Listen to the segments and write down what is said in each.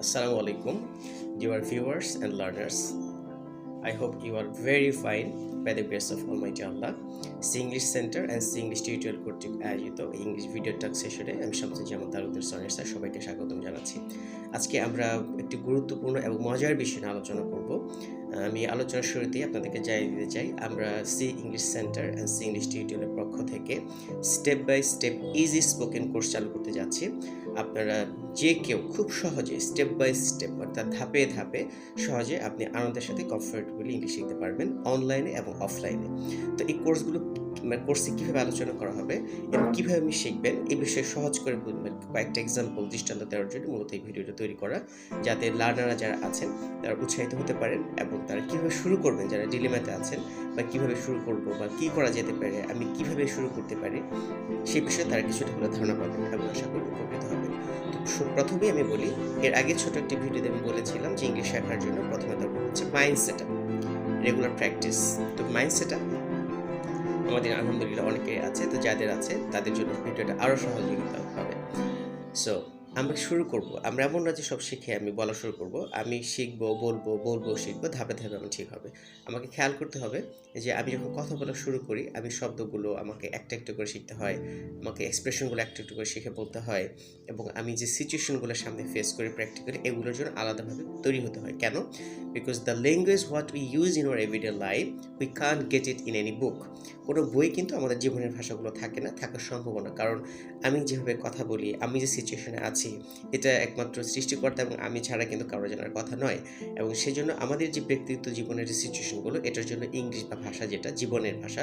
Assalamu alaikum, dear viewers and learners. I hope you are very fine by the grace of Almighty Allah. C English centre and C English tutorial কর্তৃক আয়োজিত English video টক সেশনে আমি Shamsuzzaman Talukdar sir সবাইকে স্বাগতম জানাচ্ছি। আজকে আমরা একটি গুরুত্বপূর্ণ এবং মজার বিষয় নিয়ে আলোচনা করব। আমি আলোচনার শুরুতেই আপনাদেরকে জানিয়ে দিতে চাই, আমরা C English centre and C English টিউটোরিয়ালের পক্ষ থেকে step by step easy spoken course চালু করতে যাচ্ছি। আপনারা যে কেউ খুব সহজে স্টেপ বাই স্টেপ অর্থাৎ ধাপে ধাপে সহজে আপনি আনন্দের সাথে কমফোর্টেবলি ইংলিশ শিখতে পারবেন অনলাইনে এবং অফলাইনে। তো এই কোর্সে কীভাবে আলোচনা করা হবে এবং কীভাবে আপনি শিখবেন এই বিষয়ে সহজ করে কয়েকটা এক্সাম্পল দৃষ্টান্ত দেওয়ার জন্য মূলত এই ভিডিওটা তৈরি করা, যাতে লার্নাররা যারা আছেন তারা উৎসাহিত হতে পারেন এবং তারা কীভাবে শুরু করবেন, যারা ডিলেমাতে আছেন বা কীভাবে শুরু করব বা কী করা যেতে পারে, আমি কীভাবে শুরু করতে পারি সেই বিষয়ে তারা কিছুটা হলে ধারণা পাবেন এবং আশা করি উপকৃত হবেন। তো প্রথমেই আমি বলি, এর আগে ছোট একটি ভিডিওতে আমি বলেছিলাম যে ইংলিশ শেখার জন্য প্রথমে দরকার হচ্ছে mind set up, regular practice. তো মাইন্ড সেট আপ আমাদের আলহামদুলিল্লাহ অনেকেই আছে, তো যাদের আছে তাদের জন্য ভিডিওটা আরও সহযোগিতা হবে। সো আমরা শুরু করব, আমরা এমন না যে সব শিখে আমি বলা শুরু করব, আমি শিখবো, বলবো শিখবো, ধাপে ধাপে আমার ঠিক হবে। আমাকে খেয়াল করতে হবে যে আমি যখন কথা বলা শুরু করি, আমি শব্দগুলো আমাকে একটা একটা করে শিখতে হয়, আমাকে এক্সপ্রেশনগুলো একটা একটু করে শিখে বলতে হয়, এবং আমি যে সিচুয়েশনগুলোর সামনে ফেস করি প্র্যাকটিক্যালি, এগুলোর জন্য আলাদাভাবে তৈরি হতে হয়। কেন? Because the language what we use in our everyday life we can't get it in any book. কোনো বই কিন্তু আমাদের জীবনের ভাষাগুলো থাকে না, থাকার সম্ভাবনা, কারণ আমি যেভাবে কথা বলি, আমি যে সিচুয়েশনে আছি, এটা একমাত্র সৃষ্টিকর্তা এবং আমি ছাড়া কিন্তু কারো জানার কথা নয়। এবং সেজন্য আমাদের যে ব্যক্তিগত জীবনের যে সিচুয়েশনগুলো, এটার জন্য ইংলিশ বা ভাষা, যেটা জীবনের ভাষা,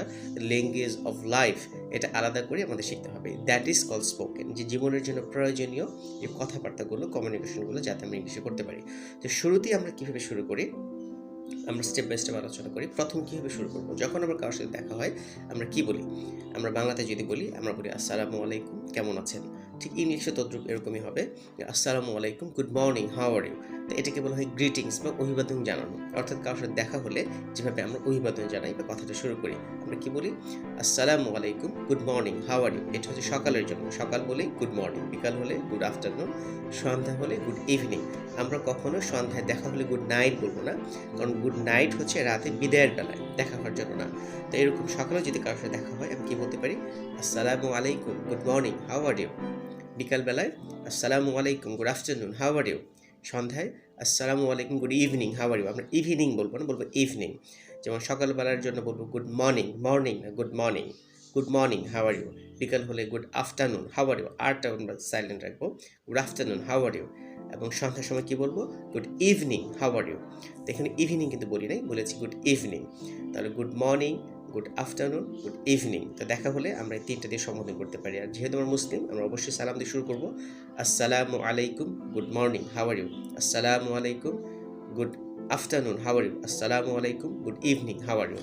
ল্যাঙ্গুয়েজ অফ লাইফ, এটা আলাদা করে আমাদের শিখতে হবে। দ্যাট ইজ কল স্পোকেন, যে জীবনের জন্য প্রয়োজনীয় যে কথাবার্তাগুলো, কমিউনিকেশনগুলো যাতে আমরা ইংলিশে করতে পারি। তো শুরুতেই আমরা কীভাবে শুরু করি, আমরা স্টেপ বাই স্টেপ আলোচনা করি। প্রথম কীভাবে শুরু করবো, যখন আমার কারোর সাথে দেখা হয় আমরা কি বলি? আমরা বাংলাতে যদি বলি, আমরা বলি আসসালামু আলাইকুম, কেমন আছেন? ঠিক ইংলিশে তদ্রুপ এরকমই হবে, আসসালামু আলাইকুম, good morning, how are you. তো এটাকে বলা হয় গ্রিটিংস বা অভিবাদন জানানো। অর্থাৎ কারোর সাথে দেখা হলে যেভাবে আমরা অভিবাদন জানাই বা কথাটা শুরু করি, আমরা কি বলি? আসসালামু আলাইকুম, good morning, how are you. এটা হচ্ছে সকালের জন্য, সকাল হলেই গুড মর্নিং, বিকাল হলে গুড আফটারনুন, সন্ধ্যা হলে গুড ইভিনিং। আমরা কখনো সন্ধ্যায় দেখা হলে গুড নাইট বলবো না, কারণ গুড নাইট হচ্ছে রাতে বিদায়ের বেলায়, দেখা হওয়ার জন্য না। তো এরকম সকালে যদি কারোর সাথে দেখা হয়, আমি কি বলতে পারি? আসসালামু আলাইকুম, good morning, how are you. বিকালবেলায় আসসালামু আলাইকুম, good afternoon, how are you. সন্ধ্যায় আসসালামু আলাইকুম, good evening, how are you. আমরা ইভিনিং বলবো না, বলবো ইভিনিং। যেমন সকালবেলার জন্য বলবো গুড মর্নিং, মর্নিং না, good morning, good morning, how are you. বিকাল হলে good afternoon, how are you, আরটা আমরা সাইলেন্ট রাখবো, good afternoon, how are you. এবং সন্ধ্যার সময় কী বলবো? Good evening, how are you. তো এখানে ইভিনিং কিন্তু বলি নাই, বলেছি গুড ইভিনিং। তাহলে good morning, good afternoon, good evening. তো দেখা হলে আমরা এই তিনটা দিয়ে সম্বোধন করতে পারি। আর যেহেতু আমরা মুসলিম, আমরা অবশ্যই সালাম দিয়ে শুরু করবো, আসসালামু আলাইকুম, good morning, how are you. আসসালামু আলাইকুম, good afternoon, how are you. আসসালামু আলাইকুম, good evening, how are you.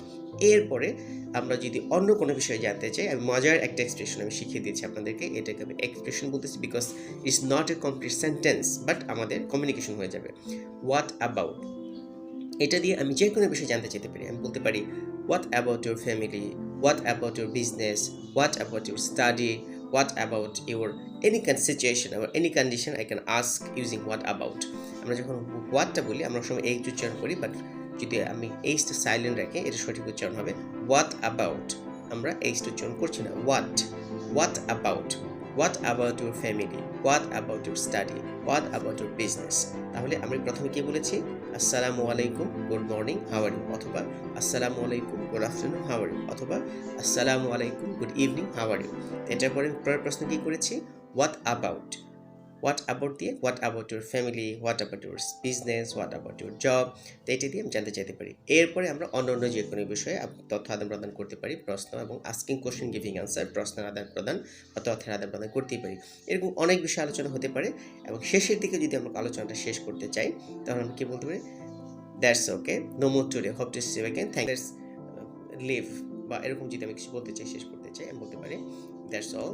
এরপরে আমরা যদি অন্য কোনো বিষয়ে জানতে চাই, আমি মজার একটা এক্সপ্রেশন আমি শিখিয়ে দিয়েছি আপনাদেরকে। এটাকে আমি এক্সপ্রেশন বলতেছি because it's not a complete sentence, but আমাদের কমিউনিকেশন হয়ে যাবে। হোয়াট অ্যাবাউট, এটা দিয়ে আমি যে কোনো বিষয়ে জানতে চাইতে পারি। আমি বলতে পারি what about your family, what about your business, what about your study, what about your any kind situation or any condition I can ask using what about. আমরা যখন হোয়াটটা বলি, আমরা সময় এইচ উচ্চারণ করি, বাট যদি আমি এইচটা সাইলেন্ট রাখি, এটা সঠিক উচ্চারণ হবে হোয়াট অ্যাবাউট। আমরা এইচটা উচ্চারণ করছি না, what about, what about your family, what about your study, what about your business. তাহলে আমি প্রথমে কি বলেছি? আসসালামু আলাইকুম, good morning, how are you, অথবা আসসালামু আলাইকুম, good afternoon, how are you, অথবা আসসালামু আলাইকুম, good evening, how are you. এটার পরে পরের প্রশ্ন কি করেছি? হোয়াট অ্যাবাউট, হোয়াট অ্যাবাউট দিয়ে what about your family, what about your business, what about your job. তো এটা দিয়ে আমি জানতে চাইতে পারি। এরপরে আমরা অন্য যে কোনো বিষয়ে তথ্য আদান প্রদান করতে পারি, প্রশ্ন এবং আস্কিং কোশ্চেন গিভিং আনসার, প্রশ্নের আদান প্রদান বা তথ্যের আদান প্রদান করতেই পারি। এরকম অনেক বিষয়ে আলোচনা হতে পারে। এবং শেষের দিকে যদি আমরা আলোচনাটা শেষ করতে চাই, তাহলে আমরা কী বলতে পারি? That's okay, no more today, hope to see you again, thanks, leave, বা এরকম যদি আমি কিছু বলতে চাই, শেষ করতে চাই, আমি বলতে পারি that's all,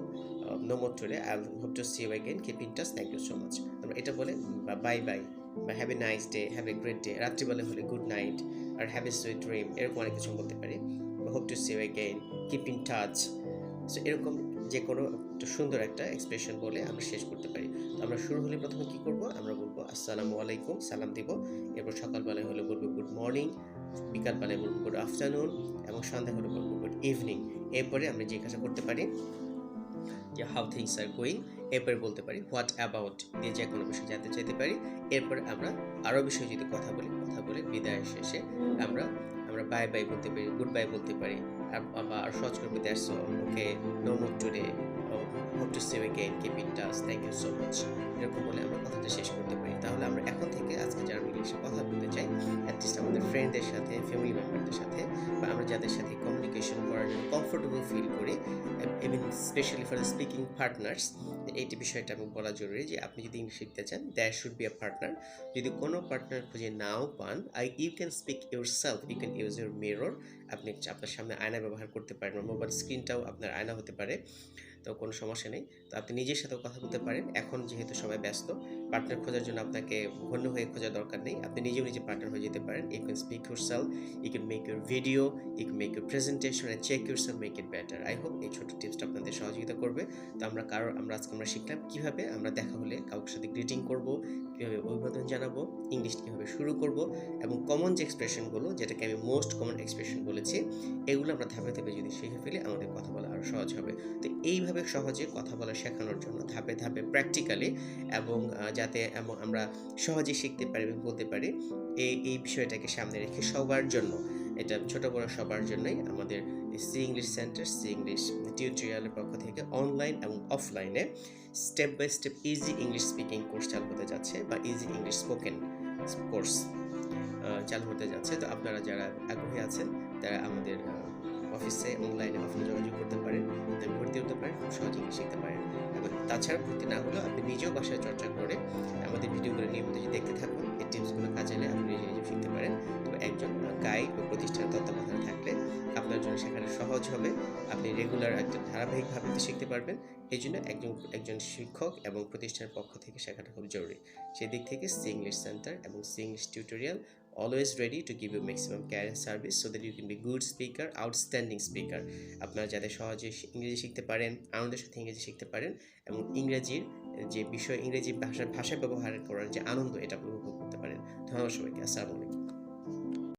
no more today, I hope to see you again, keep in touch, thank you so much. তোমরা এটা বলে বা বাই বাই বা have a nice day, have a great day, রাত্রিবেলা হলে গুড নাইট আর হ্যাভ এ সুইট ড্রিম, এরকম অনেক কিছু বলতে পারি। Hope to see you again, keep in touch. So এরকম যে কোনো একটা সুন্দর একটা এক্সপ্রেশন বলে আমরা শেষ করতে পারি। তো আমরা শুরু হলে প্রথমে কী করবো? আমরা বলবো আসসালামু আলাইকুম সালাম দিব। এরপর সকালবেলায় হলে বলবো গুড মর্নিং, বিকালবেলায় বলবো গুড আফটারনুন, এবং সন্ধ্যা হলে বলবো গুড ইভিনিং। এরপরে আমরা জিজ্ঞাসা করতে পারি যে হাউ থিংস আর গোয়িং। এরপরে বলতে পারি হোয়াট অ্যাবাউট দিয়ে যে কোনো বিষয় জানতে চাইতে পারি। এরপরে আমরা আরও বিষয়ে যদি কথা বলে বিদায় শেষে আমরা আমরা বাই বাই বলতে পারি, গুড বাই বলতে পারি। আর সহজ করবো that's all, okay, no more today, hope to see you again, keep in touch, thank you so much. এরকম বলে আমরা কথাটা শেষ করতে পারি। তাহলে আমরা এখন থেকে আজকে যারা ইংলিশে কথা বলতে চাই, অ্যাটলিস্ট আমাদের ফ্রেন্ডদের সাথে, ফ্যামিলি মেম্বারদের সাথে, বা আমরা যাদের সাথে কমিউনিকেশন করার জন্য কমফোর্টেবল ফিল করি, even specially for the speaking partners, এইটি বিষয়টা আমি বলা জরুরি যে আপনি যদি ইংলিশ শিখতে চান, there should be a partner. যদি কোনো পার্টনার খুঁজে নাও পান, you can speak yourself, you can use your mirror. আপনি আপনার সামনে আয়না ব্যবহার করতে পারেন, মোবাইল স্ক্রিনটাও আপনার আয়না হতে পারে, তো কোনো সমস্যা নেই। তো আপনি নিজের সাথেও কথা বলতে পারেন। এখন যেহেতু সবাই ব্যস্ত, পার্টনার খোঁজার জন্য আপনাকে ঘন্য হয়ে খোঁজার দরকার নেই, আপনি নিজেও নিজে পার্টনার হয়ে যেতে পারেন। You can speak yourself, you can make your video, you can make your presentation and check yourself, make it better. I hope এই ছোটো টিপসটা আপনাদের সহযোগিতা করবে। তো আজকে আমরা শিখলাম কীভাবে আমরা দেখা হলে কাউকে সাথে গ্রিটিং করব, কীভাবে অভিবাদন জানাবো, ইংলিশ কীভাবে শুরু করব, এবং কমন যে এক্সপ্রেশনগুলো, যেটাকে আমি মোস্ট কমন এক্সপ্রেশন বলেছি, এগুলো আমরা ধাপে ধাপে যদি শিখে ফেলি আমাদের কথা বলা আরও সহজ হবে। তো এইভাবে সহজে কথা বলা শেখানোর জন্য ধাপে ধাপে প্র্যাকটিক্যালি, এবং যাতে আমরা সহজে শিখতে পারি এবং বলতে পারি, এই বিষয়টাকে সামনে রেখে সবার জন্য, এটা ছোট বড় সবার জন্যই আমাদের C English centre, C English টিউটোরিয়ালের পক্ষ থেকে অনলাইন এবং অফলাইনে step by step easy English speaking course চালু হতে যাচ্ছে, বা ইজি ইংলিশ স্পোকেন কোর্স চালু হতে যাচ্ছে। তো আপনারা যারা আগ্রহী আছেন তারা আমাদের অফিসে অনলাইনে অফলাইনে যোগাযোগ করতে পারেন, ভর্তি হতে পারেন, খুব সহজে শিখতে পারেন। এবং তাছাড়া ভর্তি না হলেও আপনি নিজেও বাসায় চর্চা করে আমাদের ভিডিওগুলো নিয়মিত যদি দেখতে থাকুন, এই টিপসগুলো কাজে নিয়ে আপনি নিজে শিখতে পারেন। তো একজন গাইড বা প্রতিষ্ঠানের তত্ত্বাবধানে থাকলে আপনার জন্য সেখানে সহজ হবে, আপনি রেগুলার একটা ধারাবাহিকভাবে শিখতে পারবেন। এই জন্য একজন শিক্ষক এবং প্রতিষ্ঠানের পক্ষ থেকে শেখাটা খুব জরুরি। সেই দিক থেকে সি ইংলিশ সেন্টার এবং C English tutorial always ready to give you maximum care and service so that you can be good speaker, outstanding speaker. আপনারা যাতে সহজে ইংরেজি শিখতে পারেন, আনন্দের সাথে ইংরেজি শিখতে পারেন, এবং ইংরেজির যে বিষয়, ইংরেজি ভাষা ব্যবহার করার যে আনন্দ, এটা উপভোগ করতে পারেন। ধন্যবাদ সবাইকে। আসসালামু আলাইকুম।